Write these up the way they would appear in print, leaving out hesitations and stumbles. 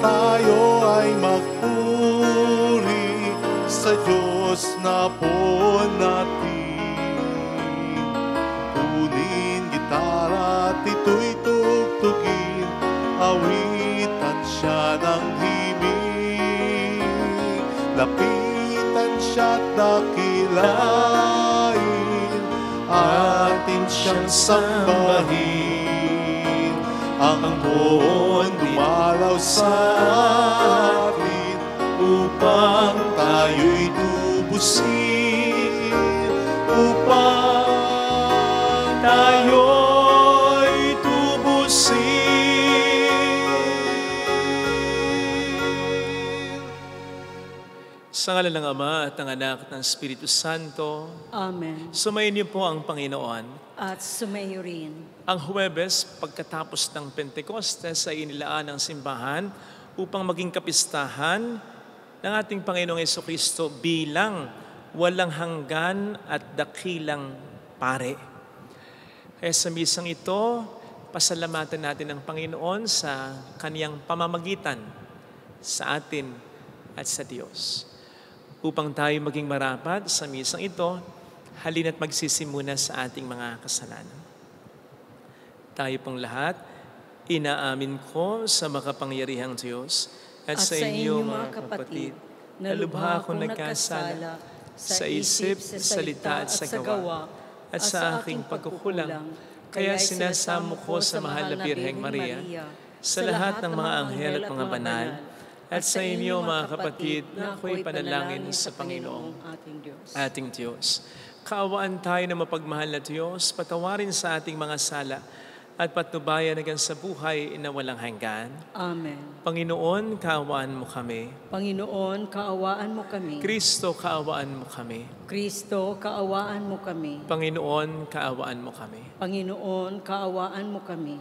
Tayo ay magpuri sa Diyos na po natin. Kunin gitara at ito'y tugtugin, awitan siya ng himig. Lapitan siya at dakilain, atin siyang sambahin. Ang buwan dumalaw sa atin upang tayo'y tubusin, upang tayo'y tubusin. Sa ngalan ng Ama at ng Anak at ng Espiritu Santo. Amen. Sumayin niyo po ang Panginoon. At sumayo rin. Ang Huwebes, pagkatapos ng Pentecostes, ay inilaan ng simbahan upang maging kapistahan ng ating Panginoong Jesucristo bilang walang hanggan at dakilang pare. Kaya sa misang ito, pasalamatan natin ang Panginoon sa kaniyang pamamagitan sa atin at sa Diyos. Upang tayo maging marapat sa misang ito, halina't magsisimuna sa ating mga kasalanan. Tayo pong lahat, inaamin ko sa makapangyarihang Diyos at sa inyo mga kapatid, na lubha akong nagkasala sa isip, sa salita at sa gawa, at sa aking pagkukulang. Kaya sinasamo ko sa mahal na Birheng Maria, sa lahat ng mga anghel at mga banal, at sa inyo mga kapatid, na ako'y panalangin sa Panginoong ating Diyos. Kaawaan tayo na mapagmahal na Diyos, patawarin sa ating mga sala, at patnubayan hanggang sa buhay na walang hanggan. Amen. Panginoon, kaawaan mo kami. Panginoon, kaawaan mo kami. Kristo, kaawaan mo kami. Kristo, kaawaan mo kami. Panginoon, kaawaan mo kami. Panginoon, kaawaan mo kami.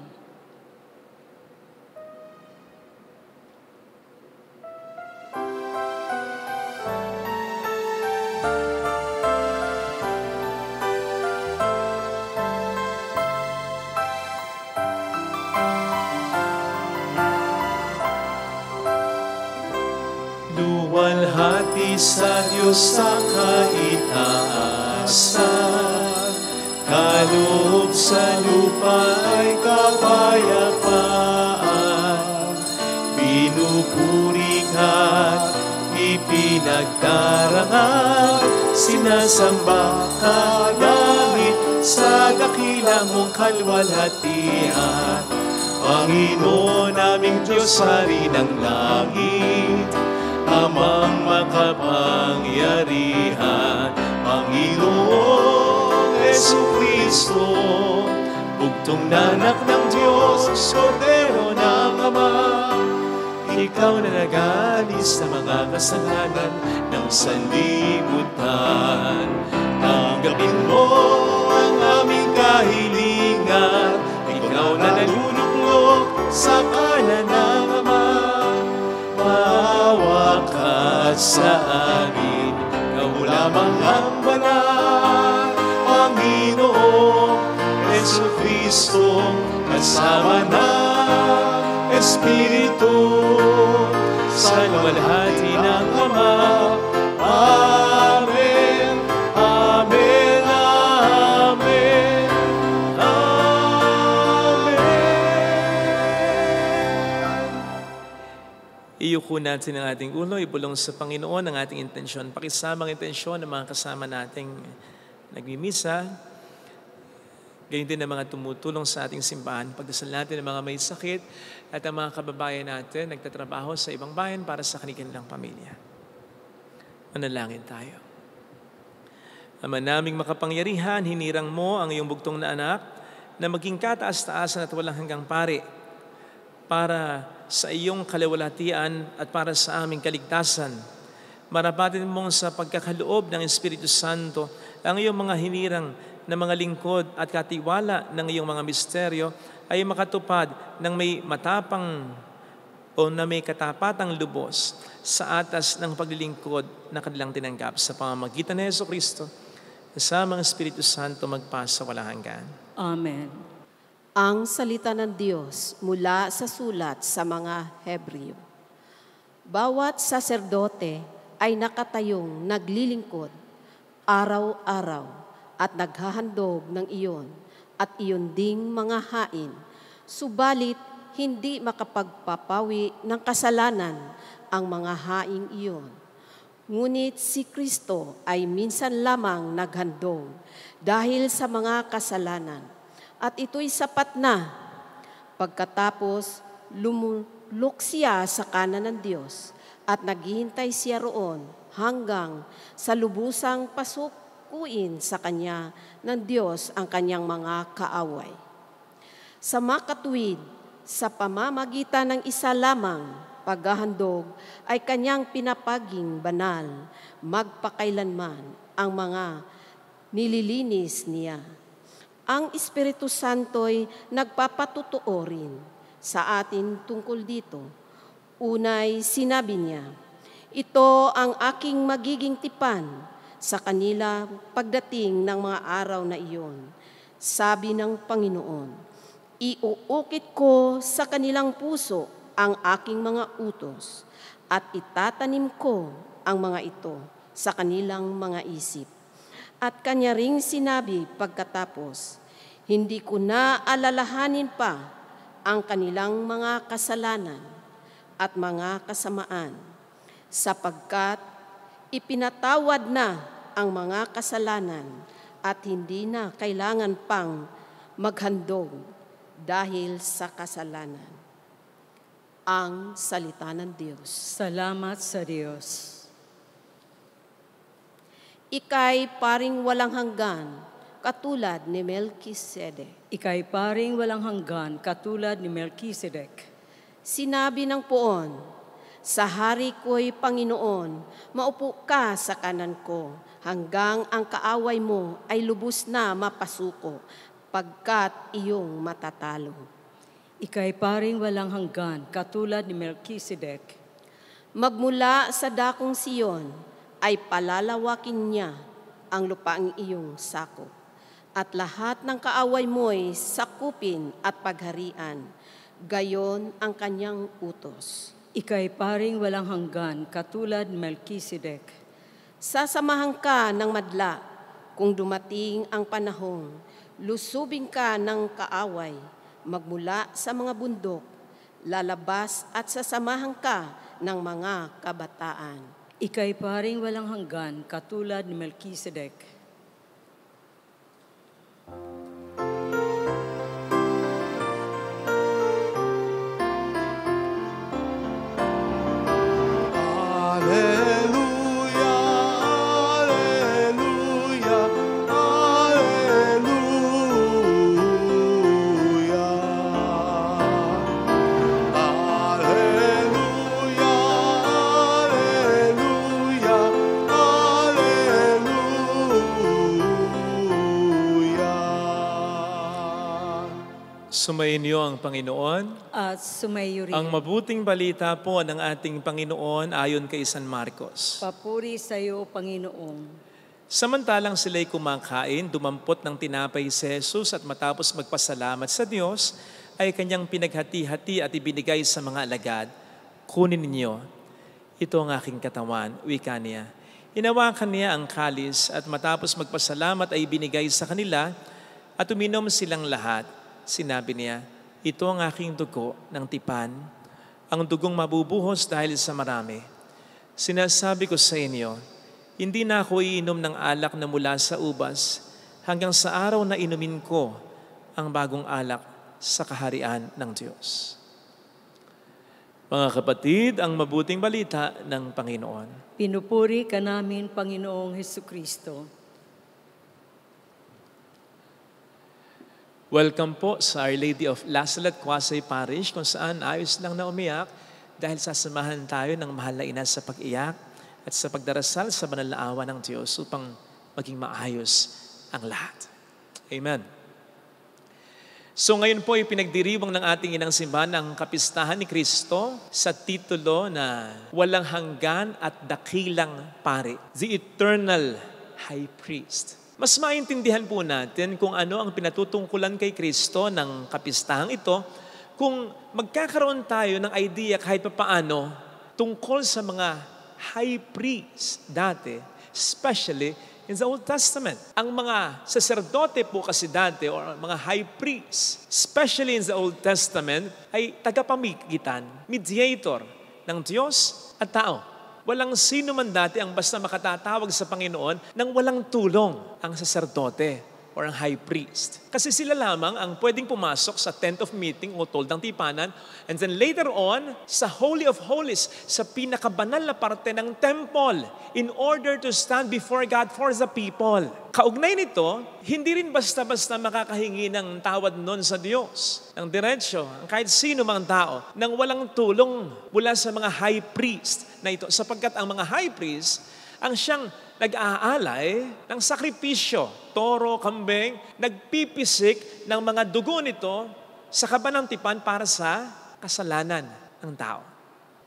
Luwalhati sa Diyos sa kaitaasan, kaloob sa lupa ay kapayapaan. Pinupuri ka't ipinagdarangal, sinasamba ka langit sa dakila mong kaluwalhatian. Panginoon naming Diyos, Hari ng langit, Amang makapangyarihan, Panginoong Jesucristo, bugtong na anak ng Diyos, Kordero ng Ama. Ikaw na nag-alis sa mga kasalanan ng sanlibutan. Tanggapin mo ang aming kahilingan, ikaw na naluluklok sa kanan ng Ama. Maawa ka sa amin, ikaw lamang ang banal, Panginoong Jesucristo, kasama ng Espiritu, sa luwalhati ng Ama. Amen, amen, amen, amen. Iyuko Iyuko natin ang ating ulo, ibulong sa Panginoon ang ating intensyon. Pakisamang intensyon ng mga kasama nating nagmimisa. Ganyan din ang mga tumutulong sa ating simbahan. Pagdasal natin ang mga may sakit at ang mga kababayan natin nagtatrabaho sa ibang bayan para sa kanilang pamilya. Manalangin tayo. Ama naming makapangyarihan, hinirang mo ang iyong bugtong na anak na maging kataas-taasan at walang hanggang pari para sa iyong kalawalhatian at para sa aming kaligtasan. Marapatin mong sa pagkakaloob ng Espiritu Santo ang iyong mga hinirang na mga lingkod at katiwala ng iyong mga misteryo ay makatupad ng may matapang o na may katapatang lubos sa atas ng paglilingkod na kanilang tinanggap sa pamamagitan ni Jesucristo. Kasama ang Espiritu Santo magpasa walang hanggan. Amen. Ang salita ng Diyos mula sa sulat sa mga Hebreo. Bawat saserdote ay nakatayong naglilingkod araw-araw at naghahandog ng iyon at iyon ding mga hain. Subalit hindi makapagpapawi ng kasalanan ang mga haing iyon. Ngunit si Kristo ay minsan lamang naghandog dahil sa mga kasalanan. At ito'y sapat na. Pagkatapos, lumulok siya sa kanan ng Diyos at naghihintay siya roon hanggang sa lubusang pasukuin sa Kanya ng Diyos ang Kanyang mga kaaway. Sa makatuwid, sa pamamagitan ng isa lamang paghahandog ay Kanyang pinapaging banal, magpakailanman ang mga nililinis niya. Ang Espiritu Santo'y nagpapatutuo rin sa atin tungkol dito. Unay, sinabi niya, ito ang aking magiging tipan sa kanila pagdating ng mga araw na iyon. Sabi ng Panginoon, iuukit ko sa kanilang puso ang aking mga utos at itatanim ko ang mga ito sa kanilang mga isip. At kanya ring sinabi pagkatapos, hindi ko na alalahanin pa ang kanilang mga kasalanan at mga kasamaan, sapagkat ipinatawad na ang mga kasalanan at hindi na kailangan pang maghandog dahil sa kasalanan. Ang salita ng Diyos. Salamat sa Diyos. Ika'y paring walang hanggan, katulad ni Melchizedek. Ika'y paring walang hanggan, katulad ni Melchizedek. Sinabi ng Poon, sa hari ko'y Panginoon, maupo ka sa kanan ko, hanggang ang kaaway mo ay lubos na mapasuko, pagkat iyong matatalo. Ika'y paring walang hanggan, katulad ni Melchizedek. Magmula sa dakong Siyon, ay palalawakin niya ang lupaang iyong sakop. At lahat ng kaaway mo'y sakupin at pagharian, gayon ang kanyang utos. Ika'y paring walang hanggan, katulad ni Melchizedek. Sasamahan ka ng madla kung dumating ang panahon, lusubin ka ng kaaway, magmula sa mga bundok, lalabas at sasamahan ka ng mga kabataan. Ika'y paring walang hanggan, katulad ni Melchizedek. Alleluia, alleluia, alleluia. Alleluia, alleluia, alleluia. Sumayin niyo ang Panginoon. At sumayo rin. Ang mabuting balita po ng ating Panginoon ayon kay San Marcos. Papuri sa iyo, Panginoon. Samantalang sila'y kumakain, dumampot ng tinapay si Jesus at matapos magpasalamat sa Diyos, ay kanyang pinaghati-hati at ibinigay sa mga alagad. Kunin ninyo, ito ang aking katawan, wika niya. Hinawakan niya ang kalis at matapos magpasalamat ay ibinigay sa kanila at uminom silang lahat. Sinabi niya, ito ang aking dugo ng tipan, ang dugong mabubuhos dahil sa marami. Sinasabi ko sa inyo, hindi na ako iinom ng alak na mula sa ubas hanggang sa araw na inumin ko ang bagong alak sa kaharian ng Diyos. Mga kapatid, ang mabuting balita ng Panginoon. Pinupuri ka namin, Panginoong Hesukristo. Welcome po sa Our Lady of La Salette Quasay Parish, kung saan ayos lang na umiyak dahil sasamahan tayo ng mahal na ina sa pag-iyak at sa pagdarasal sa banal na awa ng Diyos upang maging maayos ang lahat. Amen. So ngayon po ay pinagdiriwang ng ating inang simbahan ang kapistahan ni Kristo sa titulo na walang hanggan at dakilang pari, the eternal high priest. Mas maintindihan po natin kung ano ang pinatutungkulan kay Kristo ng kapistahang ito kung magkakaroon tayo ng idea kahit papaano tungkol sa mga high priests dati, especially in the Old Testament. Ang mga saserdote po kasi dati or mga high priests, especially in the Old Testament, ay tagapamagitan, mediator ng Diyos at tao. Walang sino man dati ang basta makatatawag sa Panginoon nang walang tulong ang saserdote or ang high priest. Kasi sila lamang ang pwedeng pumasok sa tent of meeting o toldang tipanan and then later on sa Holy of Holies, sa pinakabanal na parte ng temple in order to stand before God for the people. Kaugnay nito, hindi rin basta-basta makakahingi ng tawad nun sa Diyos. Ang diretsyo, ang kahit sino mang tao, nang walang tulong mula sa mga high priest na ito. Sapagkat ang mga high priest, ang siyang nag-aalay ng sakripisyo, toro, kambing, nagpipisik ng mga dugo nito sa kabanang tipan para sa kasalanan ng tao.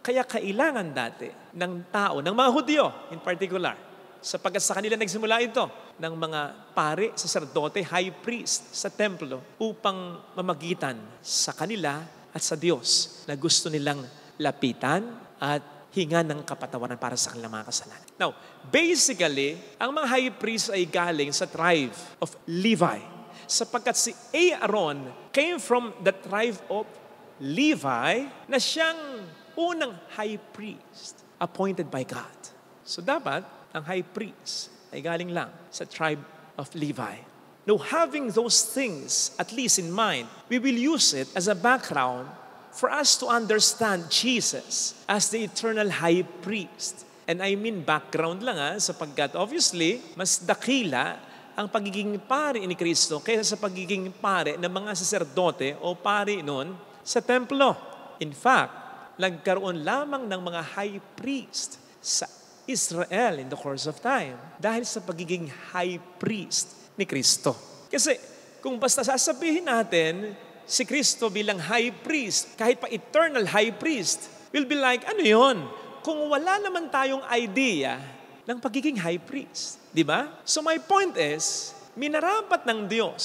Kaya kailangan dati ng tao, ng mga Hudyo in particular, sapagkat sa kanila nagsimula ito, ng mga pari, saserdote, high priest sa templo upang mamagitan sa kanila at sa Diyos na gusto nilang lapitan at hinga ng kapatawaran para sa kanilang mga kasalanan. Now, basically, ang mga high priest ay galing sa tribe of Levi. Sapagkat si Aaron came from the tribe of Levi na siyang unang high priest appointed by God. So dapat, ang high priest ay galing lang sa tribe of Levi. Now, having those things at least in mind, we will use it as a background for us to understand Jesus as the eternal high priest. And I mean background lang sapagkat obviously, mas dakila ang pagiging pari ni Kristo kaysa sa pagiging pari ng mga saserdote o pari noon sa templo. In fact, nagkaroon lamang ng mga high priest sa Israel in the course of time dahil sa pagiging high priest ni Kristo. Kasi kung basta sasabihin natin si Kristo bilang high priest, kahit pa eternal high priest, will be like, ano yun? Kung wala naman tayong idea ng pagiging high priest. Di ba? So my point is, minarapat ng Diyos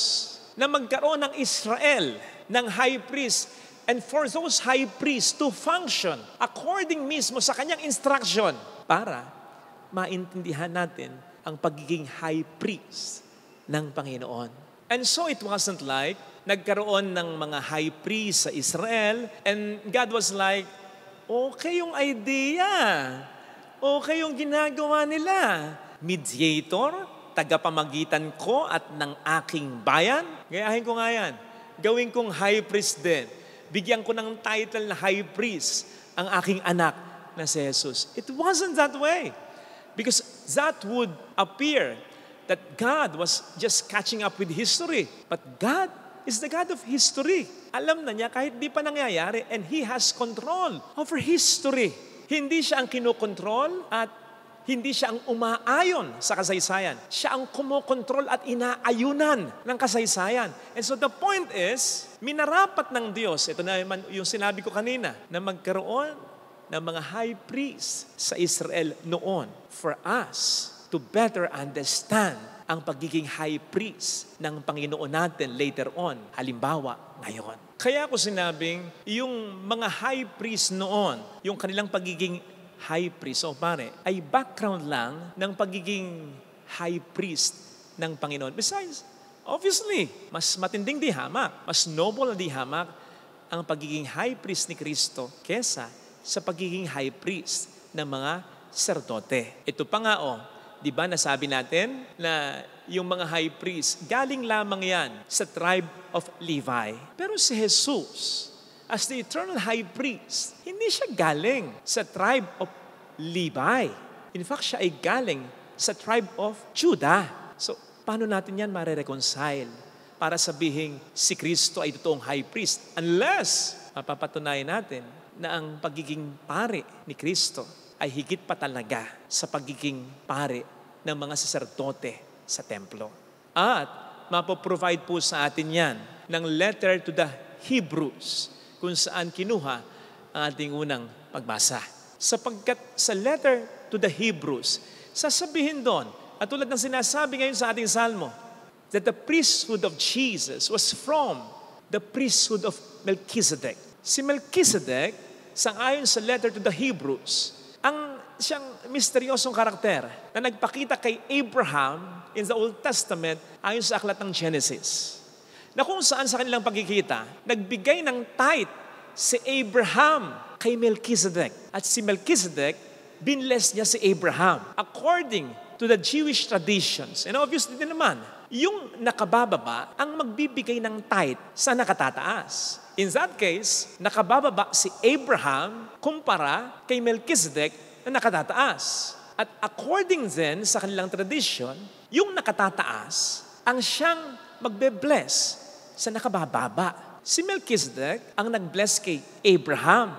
na magkaroon ng Israel ng high priest and for those high priests to function according mismo sa kanyang instruction para maintindihan natin ang pagiging high priest ng Panginoon. And so it wasn't like nagkaroon ng mga high priest sa Israel and God was like, okay yung idea. Okay yung ginagawa nila. Mediator, tagapamagitan ko at ng aking bayan. Gayahin ko nga yan. Gawin kong high priest din. Bigyan ko ng title na high priest ang aking anak na si Jesus. It wasn't that way. Because that would appear that God was just catching up with history. But God is the God of history. Alam na niya kahit di pa nangyayari and He has control over history. Hindi siya ang kinokontrol at hindi siya ang umaayon sa kasaysayan. Siya ang kumokontrol at inaayunan ng kasaysayan. And so the point is, minarapat ng Diyos, ito na yung sinabi ko kanina, na magkaroon ng mga high priests sa Israel noon for us to better understand ang pagiging high priest ng Panginoon natin later on, halimbawa ngayon. Kaya ako sinabing, yung mga high priest noon, yung kanilang pagiging high priest, pare, ay background lang ng pagiging high priest ng Panginoon. Besides, obviously, mas matinding di hamak, mas noble na di hamak ang pagiging high priest ni Kristo kesa sa pagiging high priest ng mga serdote. Ito pa nga di ba nasabi natin na yung mga high priest, galing lamang yan sa tribe of Levi. Pero si Jesus, as the eternal high priest, hindi siya galing sa tribe of Levi. In fact, siya ay galing sa tribe of Judah. So, paano natin yan mare-reconcile para sabihin si Kristo ay totoong high priest unless mapapatunayan natin na ang pagiging pare ni Kristo ay higit pa talaga sa pagiging pare ng mga saserdote sa templo. At mapoprovide po sa atin yan ng letter to the Hebrews kung saan kinuha ang ating unang pagbasa. Sapagkat sa letter to the Hebrews, sasabihin doon, at tulad ng sinasabi ngayon sa ating salmo, that the priesthood of Jesus was from the priesthood of Melchizedek. Si Melchizedek, sangayon sa letter to the Hebrews, ang siyang misteryosong karakter na nagpakita kay Abraham in the Old Testament ayon sa aklat ng Genesis. Na kung saan sa kanilang pagkikita, nagbigay ng tithe si Abraham kay Melchizedek. At si Melchizedek, binless niya si Abraham according to the Jewish traditions. And obviously din naman, yung nakabababa ang magbibigay ng tithe sa nakatataas. In that case, nakabababa si Abraham kumpara kay Melchizedek na nakatataas. At according then sa kanilang tradition, yung nakatataas ang siyang magbe-bless sa nakabababa. Si Melchizedek ang nag-bless kay Abraham.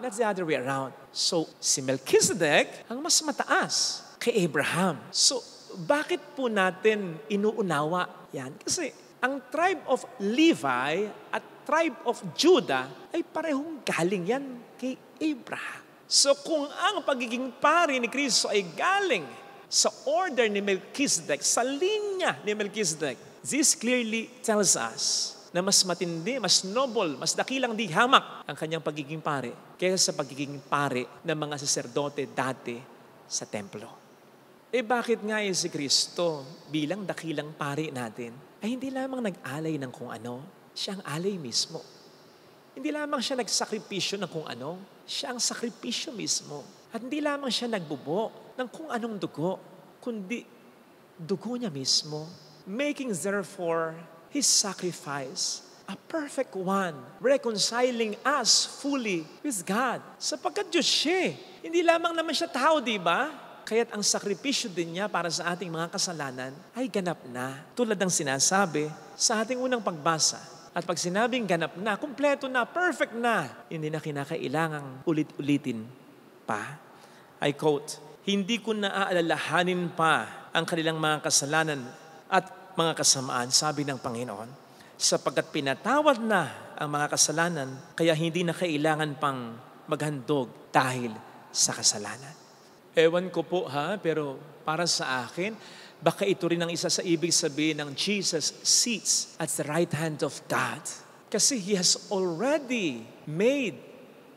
That's the other way around. So, si Melchizedek ang mas mataas kay Abraham. So, bakit po natin inuunawa yan? Kasi ang tribe of Levi at tribe of Judah ay parehong galing yan kay Abraham. So kung ang pagiging pari ni Kristo ay galing sa order ni Melchizedek, sa linya ni Melchizedek, this clearly tells us na mas matindi, mas noble, mas dakilang di hamak ang kanyang pagiging pari kaysa sa pagiging pari ng mga saserdote dati sa templo. Bakit nga si Kristo bilang dakilang pari natin ay hindi lamang nag-alay ng kung ano, siya ang alay mismo. Hindi lamang siya nagsakripisyo ng kung ano, siya ang sakripisyo mismo. At hindi lamang siya nagbubo ng kung anong dugo, kundi dugo niya mismo. Making therefore His sacrifice a perfect one, reconciling us fully with God. Sapagkat Diyos siya, hindi lamang naman siya tao, di ba? Kaya't ang sakripisyo din niya para sa ating mga kasalanan ay ganap na. Tulad ng sinasabi sa ating unang pagbasa. At pag sinabing ganap na, kumpleto na, perfect na, hindi na kinakailangang ulit-ulitin pa. I quote, "Hindi ko naaalalahanin pa ang kanilang mga kasalanan at mga kasamaan," sabi ng Panginoon, "sapagkat pinatawad na ang mga kasalanan, kaya hindi na kailangan pang maghandog dahil sa kasalanan." Ewan ko po pero para sa akin, baka ito rin ang isa sa ibig sabihin ng Jesus sits at the right hand of God. Kasi He has already made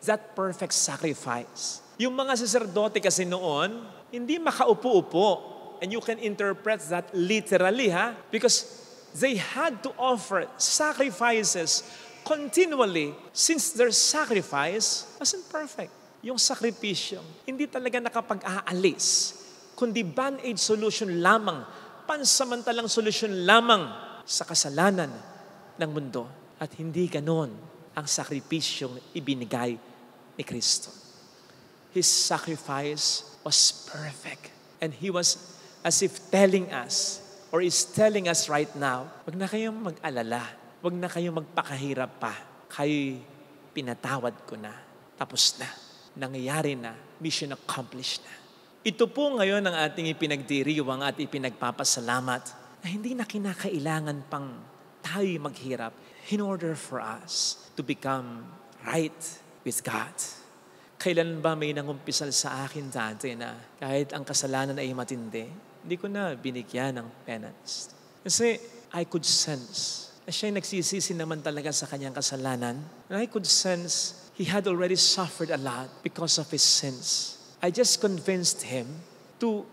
that perfect sacrifice. Yung mga saserdote kasi noon, hindi makaupo-upo. And you can interpret that literally, because they had to offer sacrifices continually since their sacrifice wasn't perfect. Yung sakripisyo, hindi talaga nakapag-aalis, kundi band-aid solution lamang, pansamantalang solution lamang sa kasalanan ng mundo. At hindi ganon ang sakripisyong ibinigay ni Kristo. His sacrifice was perfect. And He was as if telling us, or is telling us right now, wag na kayong mag-alala, wag na kayong magpakahirap pa. Kayo'y pinatawad ko na. Tapos na. Nangyayari na. Mission accomplished na. Ito po ngayon ang ating ipinagdiriwang at ipinagpapasalamat na hindi na kinakailangan pang tayo maghirap in order for us to become right with God. Kailan ba may nangumpisal sa akin dati na kahit ang kasalanan ay matindi, hindi ko na binigyan ng penance? Kasi I could sense na siya'y nagsisisi naman talaga sa kanyang kasalanan. And I could sense he had already suffered a lot because of his sins. I just convinced him to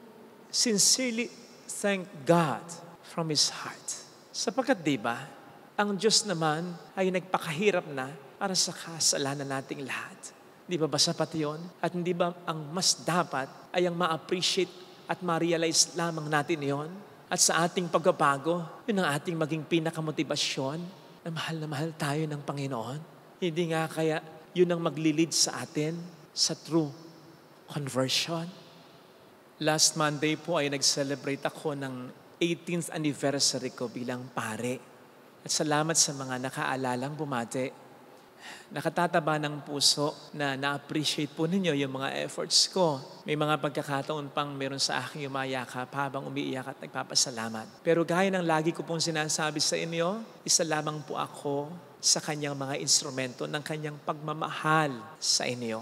sincerely thank God from his heart. Sapagkat diba, ang Diyos naman ay nagpakahirap na para sa kasalanan nating lahat. Di ba sapat yun? At hindi ba ang mas dapat ay ang ma-appreciate at ma-realize lamang natin yon? At sa ating pagbabago, yun ang ating maging pinakamotibasyon na mahal tayo ng Panginoon. Hindi nga kaya yun ang maglilid sa atin sa true conversion. Last Monday po ay nag-celebrate ako ng 18th anniversary ko bilang pare. At salamat sa mga nakaalalang bumati. Nakatataba ng puso na na-appreciate po ninyo yung mga efforts ko. May mga pagkakataon pang meron sa aking yumayakap habang umiiyak at nagpapasalamat. Pero gaya ng lagi ko pong sinasabi sa inyo, isa lamang po ako sa kanyang mga instrumento ng kanyang pagmamahal sa inyo.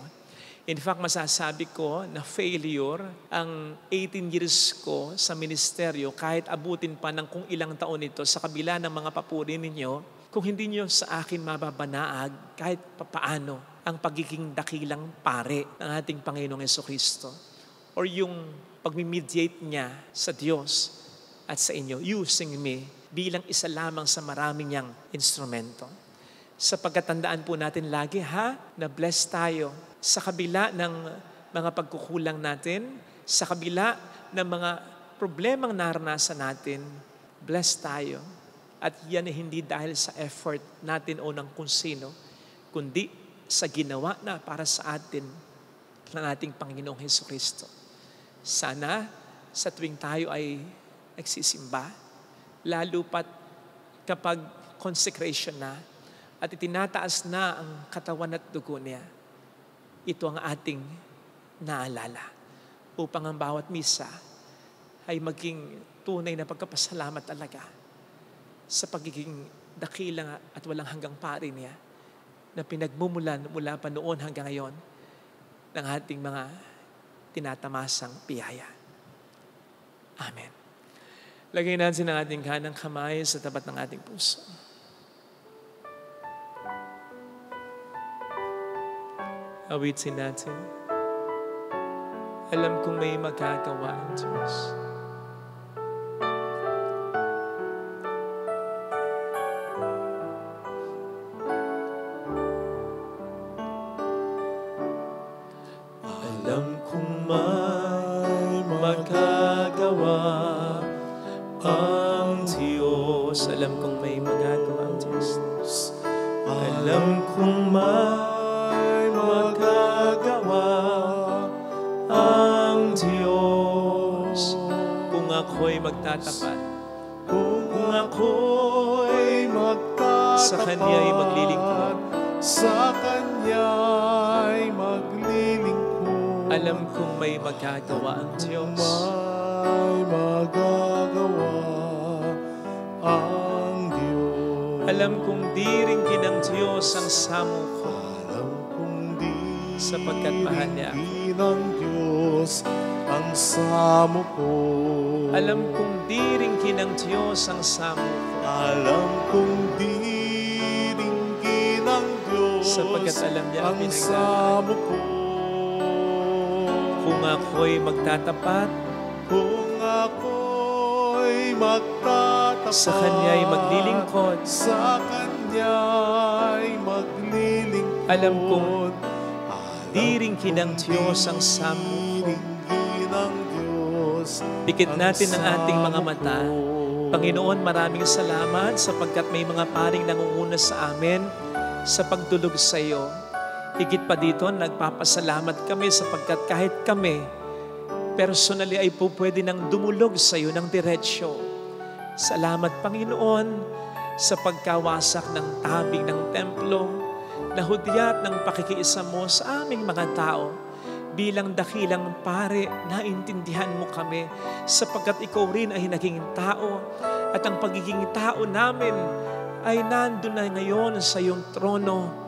In fact, masasabi ko na failure ang 18 years ko sa ministeryo kahit abutin pa ng kung ilang taon ito sa kabila ng mga papuri ninyo. Kung hindi nyo sa akin mababanaag kahit papaano ang pagiging dakilang pare ng ating Panginoong Jesucristo or yung pag-mediate niya sa Diyos at sa inyo, using me bilang isa lamang sa maraming niyang instrumento. Sa pagkatandaan po natin lagi na blessed tayo sa kabila ng mga pagkukulang natin, sa kabila ng mga problemang naranasan natin, blessed tayo. At yan ay hindi dahil sa effort natin o ng kung sino, kundi sa ginawa na para sa atin ng ating Panginoong Jesucristo. Sana sa tuwing tayo ay nagsisimba, lalo pat kapag consecration na at itinataas na ang katawan at dugo niya, ito ang ating naalala upang ang bawat misa ay maging tunay na pagkapasalamat talaga sa pagiging dakilang at walang hanggang pari niya na pinagmumulan mula pa noon hanggang ngayon ng ating mga tinatamasang biyaya. Amen. Lagay natin ang ating kanang kamay sa tapat ng ating puso. Awitin natin. Alam kong may magagawa ang Diyos. Alam kong may magagawa ang Diyos. Alam kong may magagawa ang Diyos. Alam kong may magagawa ang Diyos. Kung ako'y magtatapat, Kung ako'y magtatapat, sa Kanya'y maglilingkod, sa Kanya'y maglilingkod. alam kong may magagawa ang Diyos. May magagawa ang Diyos. Alam kong di rin ng Diyos ang samo ko, Alam kong di sapagkat mahal niya ako. ng Diyos ang samo ko. Alam kong di rin ng Diyos ang samo ko, Alam kong di ringgin ng Diyos sapagkat alam niya ang ang pinagdadaanan. samo ko. Kung ako'y magtatapat, Kung ako'y magtatapat, sa Kanya'y maglilingkod, sa Kanya'y maglilingkod. alam kong di rin ng Diyos ang samo ko. Ringgin ng Diyos Pikit ang natin ang ating mga samo mata. ko. Panginoon, maraming salamat sapagkat may mga paring nangunguna sa amin sa pagdulog sa iyo. Higit pa dito, nagpapasalamat kami sapagkat kahit kami, personally ay po pwede nang dumulog sa iyo ng diretsyo. Salamat, Panginoon, sa pagkawasak ng tabing ng templo, na hudyat ng pakikiisa mo sa aming mga tao. Bilang dakilang pare, naintindihan mo kami sapagkat ikaw rin ay naging tao at ang pagiging tao namin ay nandun na ngayon sa iyong trono.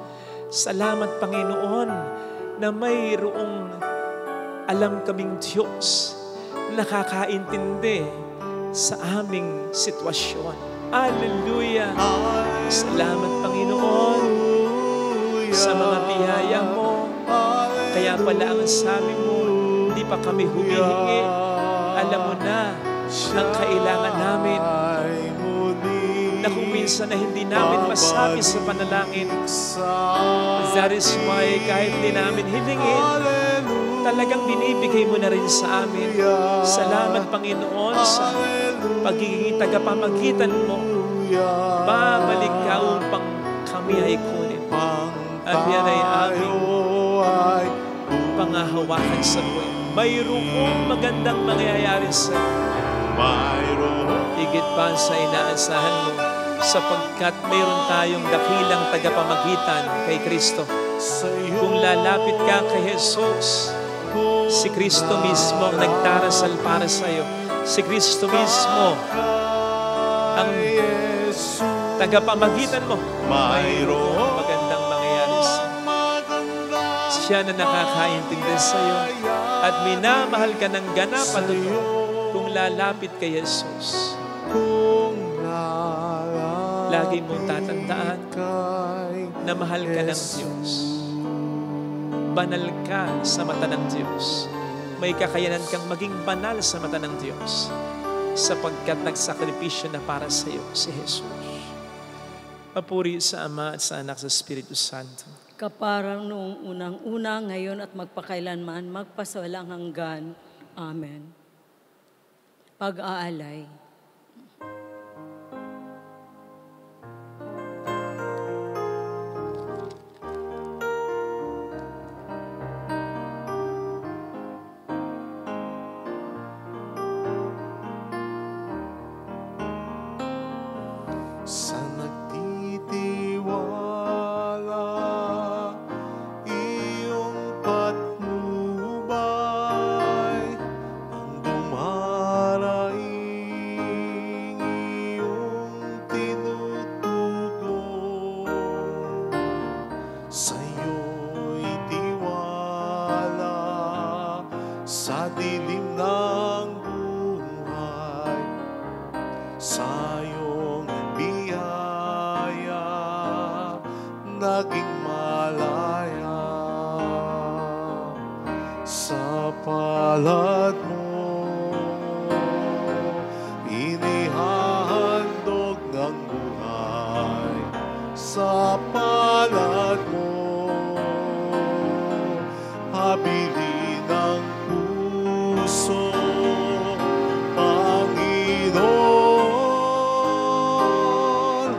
Salamat, Panginoon, na mayroong alam kaming Diyos na nakakaintindi sa aming sitwasyon. Hallelujah! Salamat, Panginoon, sa mga biyaya mo. Kaya pala ang sabi mo, hindi pa kami humihingi. Alam mo na ang kailangan namin. na kung minsan na hindi namin masabi sa panalangin. That is why kahit di namin hilingin, talagang binibigay mo na rin sa amin. Salamat, Panginoon, sa pagiging tagapamagitan mo. Babalik ka upang kami ay kunin. At yan ay aming pangahawakan sa buhay. Mayroong magandang mangyayari sa higit pa sa inaasahan mo, sapagkat mayroon tayong dakilang tagapamagitan kay Kristo. Kung lalapit ka kay Jesus, si Kristo mismo ang nagdarasal para sa iyo. Si Kristo mismo ang tagapamagitan mo. Mayroong magandang mangyayari sa iyo. Siya na nakakaintindi sa iyo at minamahal ka ng ganap at totoo kung lalapit kay Jesus. Lagi mong tatandaan na mahal ka ng Diyos. Banal ka sa mata ng Diyos. May kakayanan kang maging banal sa mata ng Diyos sapagkat nagsakripisyo na para sa iyo si Jesus. Papuri sa Ama at sa Anak sa Espiritu Santo. Kaparang noong unang-una, ngayon at magpakailanman, magpasawalang hanggan. Amen. Pag-aalay. Sa nagtitiwala, iyong patnubay, ang dumaraing iyong tinutugon. Sa'yo'y tiwala sa dilim ng buhay, sa'yong biyaya naging malaya. Sa palad mo inihahandog ng buhay. Sa palad mo habili ng puso, Panginoon,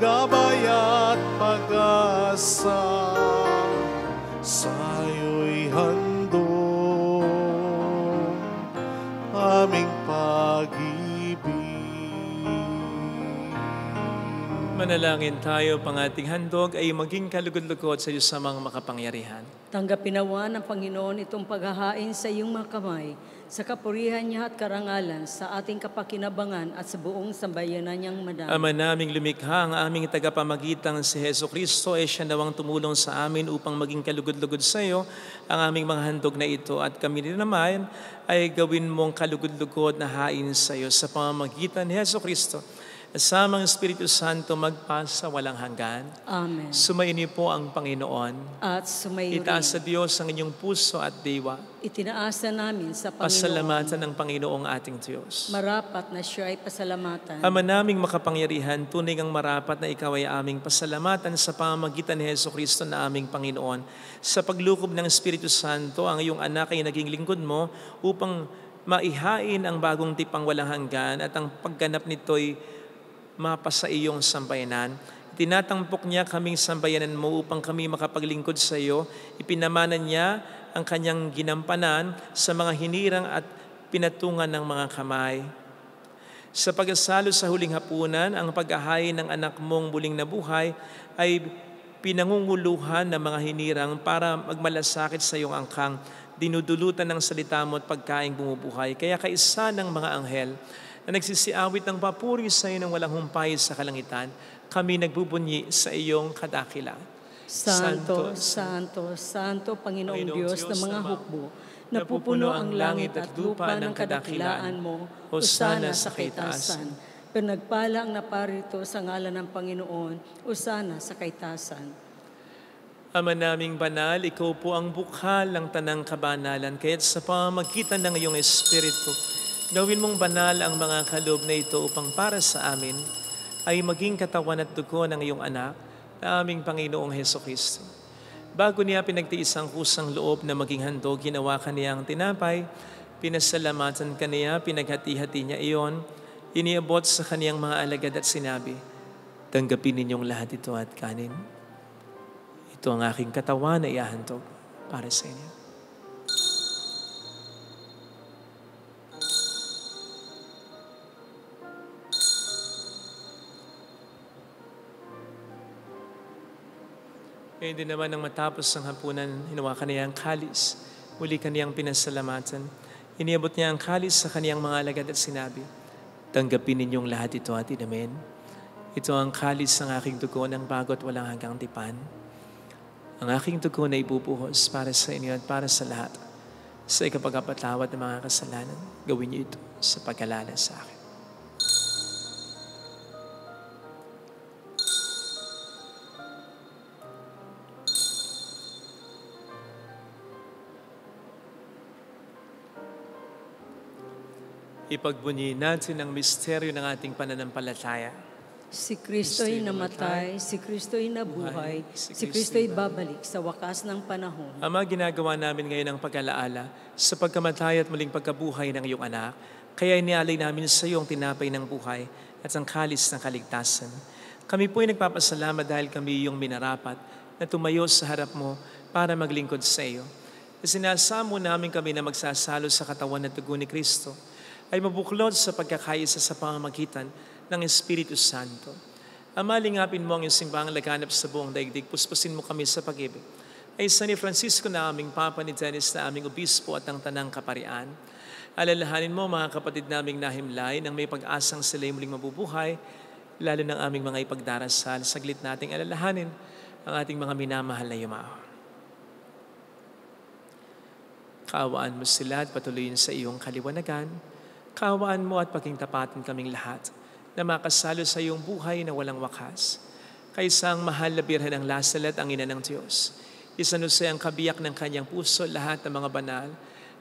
gabay at pag-asa, sa'yo'y handog aming pag-ibig. Manalangin tayo, pang ating handog ay maging kalugod-lugod sa Diyos sa mga makapangyarihan. Tanggapin nawa ng Panginoon itong paghahain sa iyong mga kamay, sa kapurihan niya at karangalan, sa ating kapakinabangan at sa buong sambayanan niyang madami. Ama naming lumikha, ang aming tagapamagitan si Hesus Kristo ay siya nawang tumulong sa amin upang maging kalugod-lugod sa iyo ang aming mga handog na ito, at kami rin naman ay gawin mong kalugod-lugod na hain sa iyo sa pamamagitan ni Hesus Kristo. Kasamang Espiritu Santo magpasa walang hanggan. Amen. Sumaini po ang Panginoon. At sumayo Itaas sa rin. Diyos ang inyong puso at diwa. Itinaasa namin sa Panginoon. Pasalamatan ng Panginoong ating Diyos. Marapat na siya ay pasalamatan. Ama naming makapangyarihan, tunay ang marapat na ikaw ay aming pasalamatan sa pamamagitan ni Hesus Kristo na aming Panginoon. Sa paglukob ng Espiritu Santo, ang iyong anak ay naging lingkod mo upang maihain ang bagong tipang walang hanggan, at ang pagganap nito'y mapasa iyong sambayanan. Tinatampok niya kaming sambayanan mo upang kami makapaglingkod sa iyo. Ipinamanan niya ang kanyang ginampanan sa mga hinirang at pinatungan ng mga kamay. Sa pagkasalo sa huling hapunan, ang paghahain ng anak mong muling nabuhay ay pinangunguluhan ng mga hinirang para magmalasakit sa iyong angkang. Dinudulutan ng salita mo at pagkaing bumubuhay. Kaya kaisa ng mga anghel na nagsisiawit ng papuri sa iyo ng walang humpay sa kalangitan, kami nagbubunyi sa iyong kadakilaan. Santo, Santo, Santo, Panginoong Diyos ng mga hukbo, napupuno ang langit at lupa ng kadakilaan mo, Hosana sa kaitaasan. Pinagpala ang naparito sa ngalan ng Panginoon, Hosana sa kaitaasan. Ama naming banal, ikaw po ang bukhal ng tanang kabanalan, kaya't sa pamamagitan ng iyong Espiritu, gawin mong banal ang mga kaloob na ito upang para sa amin ay maging katawan at dugo ng iyong anak na aming Panginoong Hesukristo. Bago niya pinagtiis ang kusang loob na maging handog, ginawa kaniya ang tinapay, pinasalamatan kaniya, pinaghati-hati niya iyon, iniabot sa kaniyang mga alagad at sinabi, tanggapin ninyong lahat ito at kanin. Ito ang aking katawan na ihahandog para sa inyo. Ngayon din naman nang matapos ang hapunan, hinawakan niya ang kalis. Muli kaniyang pinasalamatan. Iniabot niya ang kalis sa kaniyang mga alagad at sinabi, tanggapin ninyong lahat ito at inamin. Ito ang kalis ng aking dugo ng bago at walang hanggang tipan. Ang aking dugo na ibubuhos para sa inyo at para sa lahat. Sa ikapagpatawad ng mga kasalanan, gawin niyo ito sa pag-alala sa akin. Ipagbunyi natin ang misteryo ng ating pananampalataya. Si Kristo'y namatay, si Kristo'y nabuhay, si Kristo'y babalik sa wakas ng panahon. Ama, ginagawa namin ngayon ang pag-alaala sa pagkamatay at muling pagkabuhay ng iyong anak, kaya inialay namin sa iyo ang tinapay ng buhay at ang kalis ng kaligtasan. Kami po'y nagpapasalamat dahil kami iyong minarapat na tumayo sa harap mo para maglingkod sa iyo. Isinasamo namin kami na magsasalo sa katawan at dugo ni Kristo ay mabuklod sa pagkakaisa sa pamamagitan ng Espiritu Santo. Ama, lingapin mo ang iyong simbahang laganap sa buong daigdig. Puspusin mo kami sa pag-ibig. Ay San Francisco na aming Papa, ni Dennis na aming Obispo at ang Tanang Kaparian. Alalahanin mo mga kapatid naming nahimlay nang may pag-asang sila'y muling mabubuhay, lalo ng aming mga ipagdarasal. Saglit nating alalahanin ang ating mga minamahal na yumao. Kaawaan mo sila at patuloyin sa iyong kaliwanagan. Kaawaan mo at pagkingtapatin kaming lahat na makasalo sa iyong buhay na walang wakas. Kaysa ang mahal na Birhen ng Lasalet, ang ina ng Diyos. Isanusay ang kabiyak ng kanyang puso lahat ng mga banal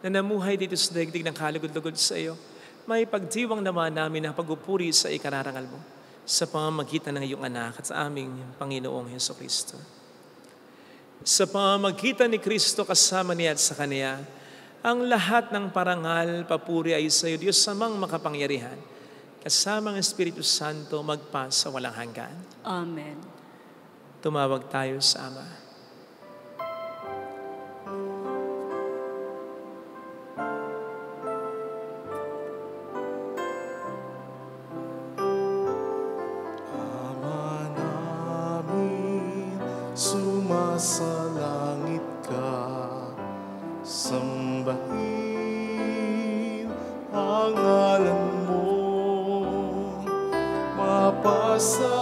na namuhay dito sa daigdig ng kalugod-lugod sa iyo. May pagdiwang naman namin na pagupuri sa ikararangal mo sa pamamagitan ng iyong anak at sa aming Panginoong Hesukristo. Sa pamamagitan ni Kristo kasama niya at sa Kaniya, ang lahat ng parangal, papuri ay sa iyo, Diyos samang makapangyarihan, kasama ang Espiritu Santo magpa sa walang hanggan. Amen. Tumawag tayo sa Ama. Ama namin, sumasalangit ka, sambahin ang ngalan mo, mapasa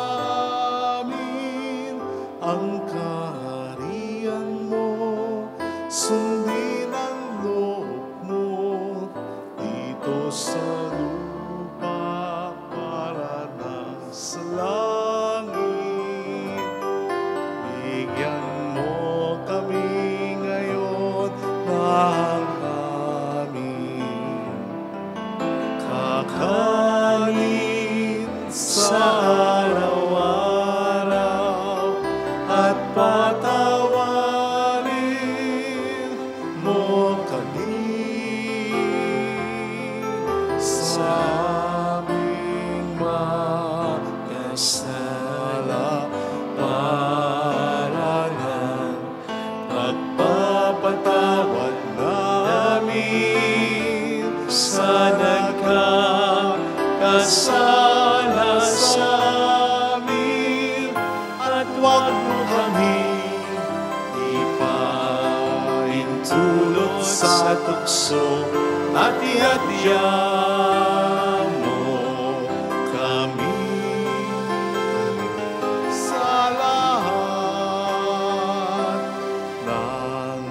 amin ang kaharian mo, sundin ang loob mo dito sa lupa para ng sa langit. Bigyan mo kami ngayon ng aming kakanin sa araw-araw at patawarin mo kami sa aming magkasala para ng pagpapatawad namin sa nagkakasala sa amin, at huwag mo kami ipaintulot sa tukso at ihadya mo kami sa lahat ng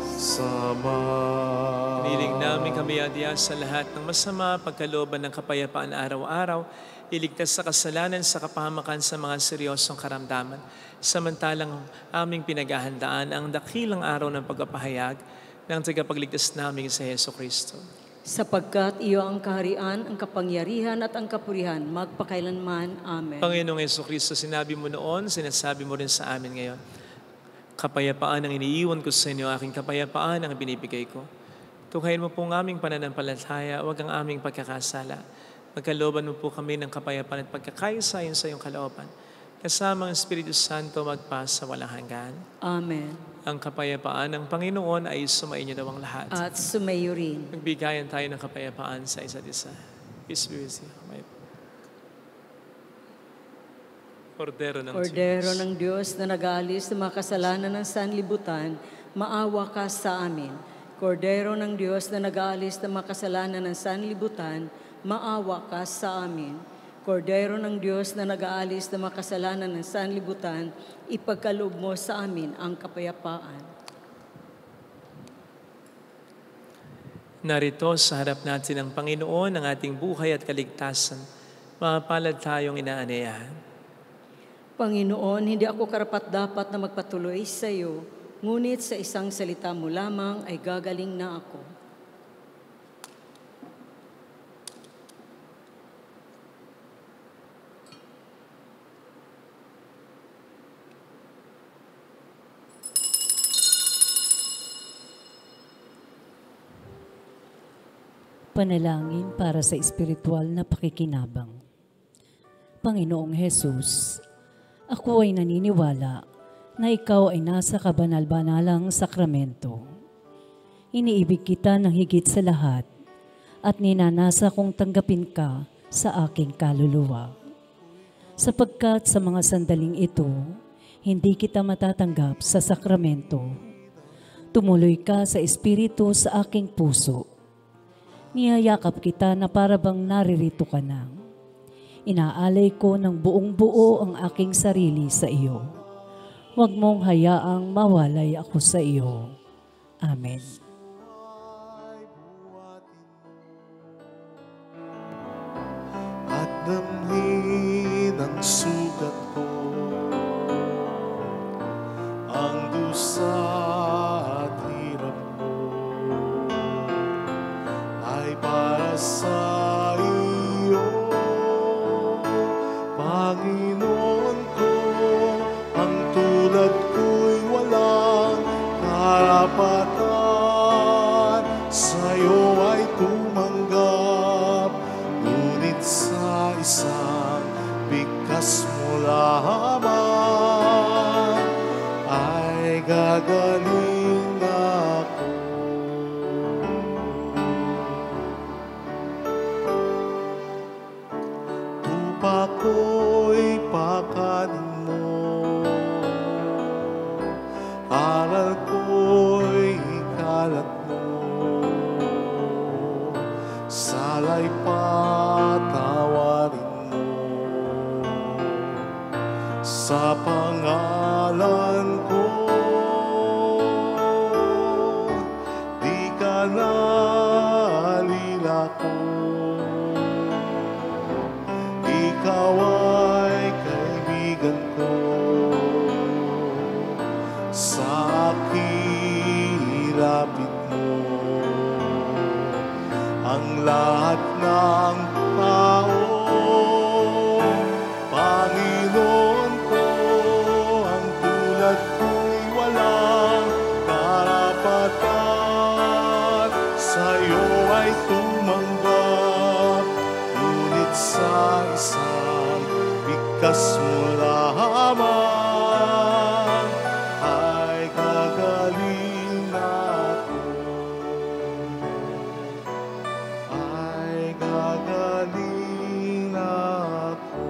masama. Hiniling namin kami adya sa lahat ng masama, pagkalooban ng kapayapaan araw-araw, iligtas sa kasalanan sa kapahamakan sa mga seryosong karamdaman. Samantalang aming pinaghahandaan ang dakilang araw ng pagpapahayag ng tagapagligtas namin sa Hesukristo. sapagkat iyo ang kaharian, ang kapangyarihan at ang kapurihan, magpakailanman. Amen. Panginoong Jesucristo, sinabi mo noon, sinasabi mo rin sa amin ngayon, kapayapaan ang iniiwan ko sa inyo, aking kapayapaan ang binibigay ko. Tukayin mo po ang aming pananampalataya, huwag ang aming pagkakasala. Magkalooban mo po kami ng kapayapaan at pagkakaisa sa iyong kalooban. Kasama ang Espiritu Santo magpasa walang hanggan. Amen. Ang kapayapaan ng Panginoon ay sumainyo daw ang lahat. At sumayo rin. Magbigayan tayo ng kapayapaan sa isa't isa. Peace be with you. Kordero ng Kordero Diyos. ng Diyos na nag-aalis ng mga kasalanan ng sanlibutan, maawa ka sa amin. Kordero ng Diyos na nag-aalis ng mga kasalanan ng sanlibutan, maawa ka sa amin. Kordero ng Diyos na nag-aalis ng mga kasalanan ng sanlibutan, ipagkaloob mo sa amin ang kapayapaan. Narito sa harap natin ng Panginoon ang ating buhay at kaligtasan. Mapalad tayong inaanayahan. Panginoon, hindi ako karapat-dapat na magpatuloy sa iyo, ngunit sa isang salita mo lamang ay gagaling na ako. Panalangin para sa espiritual na pakikinabang. Panginoong Hesus, ako ay naniniwala na ikaw ay nasa kabanal-banalang sakramento. Iniibig kita ng higit sa lahat at ninanasa kong tanggapin ka sa aking kaluluwa. Sapagkat sa mga sandaling ito, hindi kita matatanggap sa sakramento. Tumuloy ka sa espiritu sa aking puso. Niyayakap kita na para bang naririto ka na. Inaalay ko ng buong buo ang aking sarili sa iyo. Huwag mong hayaang mawalay ako sa iyo. Amen. At damhin ang sugat ko, ang dusa at hirap ko ay para sa iyo, Panginoon ko. Ang tulad ko'y walang karapatan, sa'yo ay tumanggap, ngunit sa isang bigkas mo lamang ay gagaling ako. Tupa ko'y pakanin mo, aral ko'y ikalat mo, sala'y patawarin mo. Sa pangalan ko, di ka nalila ko. Ikaw ay kaibigan ko, sa aking lapit mo. Ang lahat ng tao, Panginoon ko, ang tulad ko'y walang karapatan, sa'yo ay tumanggap, ngunit sa isang bigkas mo lamang ay gagaling ako. Ay gagaling ako.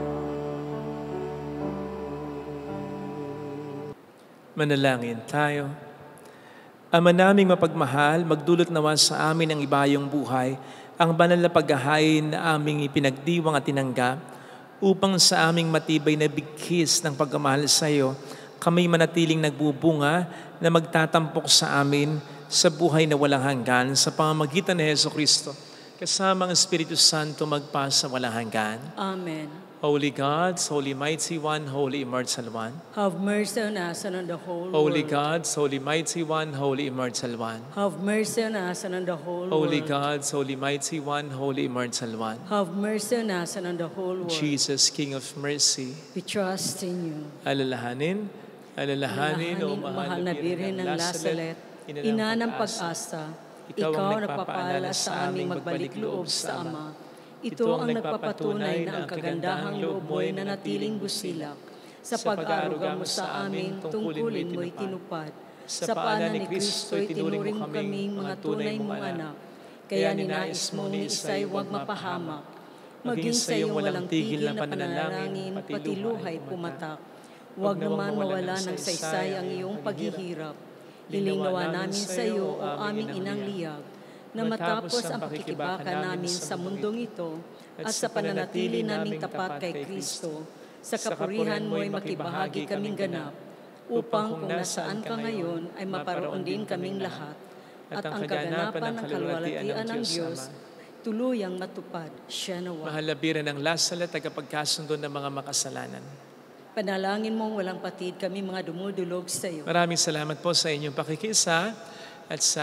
Manalangin tayo. Ama naming mapagmahal, magdulot nawa sa amin ang ibayong buhay, ang banal na paghahain na aming ipinagdiwang at tinanggap, upang sa aming matibay na bigkis ng pagmamahal sa iyo, kami manatiling nagbubunga na magtatampok sa amin sa buhay na walang hanggan sa pamamagitan ni Jesucristo, kasama ang Espiritu Santo magpasa walang hanggan. Amen. Holy God, Holy Mighty One, Holy Immortal One. Have mercy on us and on the whole Holy world. God, Holy Mighty One, Holy Immortal One. Have mercy on us and on the whole Holy world. God, Holy Mighty One, Holy Immortal One. Have mercy on us and on the whole world. Jesus, King of mercy, We trust in you. alalahanin, o mahal na Birhen ng Lasalet, ina ng pag-asa, ikaw ang nagpapala sa aming magbalik loob sa Ama. Ito ang nagpapatunay na ang kagandahang loob mo'y nanatiling busilak. Sa pag-aaruga mo sa amin, tungkulin mo'y tinupad. Sa paanan ni Kristo'y tinuring mo kaming mga tunay mong anak. Kaya ninais mong ni isa'y huwag mapahamak. Maging sa iyong walang tigil na pananalangin, pati luhay pumatak. Huwag naman mawala ng saysay ang iyong paghihirap. Hilingnawa namin sa iyo, o aming inang liyag, na matapos ang pakikibaka namin sa mundong ito at sa pananatili naming tapat kay Kristo, sa kapurihan mo'y makibahagi kaming ganap, upang kung nasaan ka ngayon ay maparoon din kaming lahat, at ang kaganapan ng kalwalhatian ng Diyos tuluyang matupad. Siya nawa. Mahal na Birhen ng Lasalet, tagapagkasundo ng mga makasalanan. Panalangin mong walang patid kami mga dumudulog sa iyo. Maraming salamat po sa inyong pakikisa at sa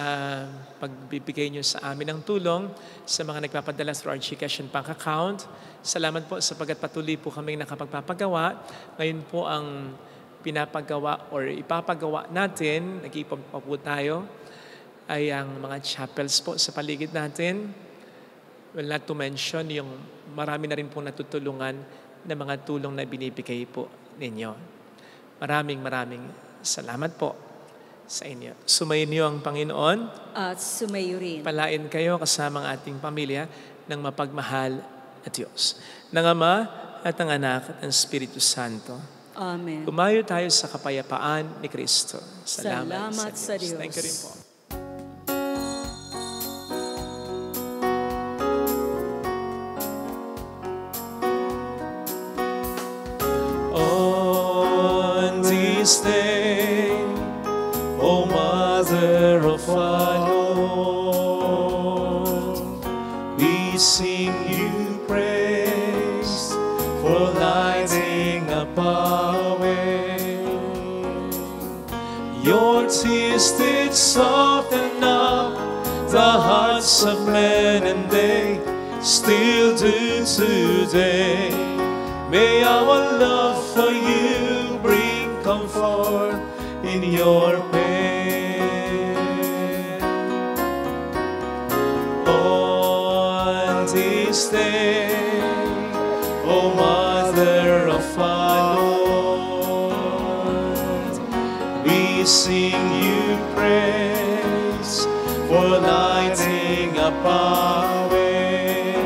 pagbibigay nyo sa amin ng tulong sa mga nagpapadala through our GCash and bank account. Salamat po sapagkat patuloy po kaming nakapagpapagawa. Ngayon po ang pinapagawa or ipapagawa natin, nag-iipon pa po tayo, ay ang mga chapels po sa paligid natin. Well, not to mention, yung marami na rin po natutulungan na mga tulong na binibigay po ninyo. Maraming salamat po sa inyo. Sumayin niyo ang Panginoon. At sumayo rin. Palain kayo kasama ang ating pamilya ng mapagmahal na Diyos. Ng Ama at ng Anak at ng Espiritu Santo. Amen. Umayo tayo sa kapayapaan ni Kristo. Salamat sa Diyos. Thank you rin po. On this day, O Mother of our Lord, we sing you praise for lighting up our way. Your tears did soften up the hearts of men, and they still do today. May our love for you bring comfort in your pain. On this day, O Mother of our Lord, we sing you praise for lighting up our way.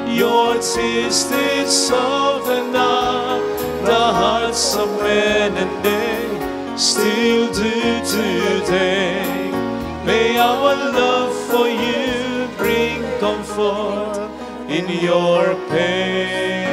Your tears did soften up the hearts of men, and they still do today. May our love for you bring comfort in your pain.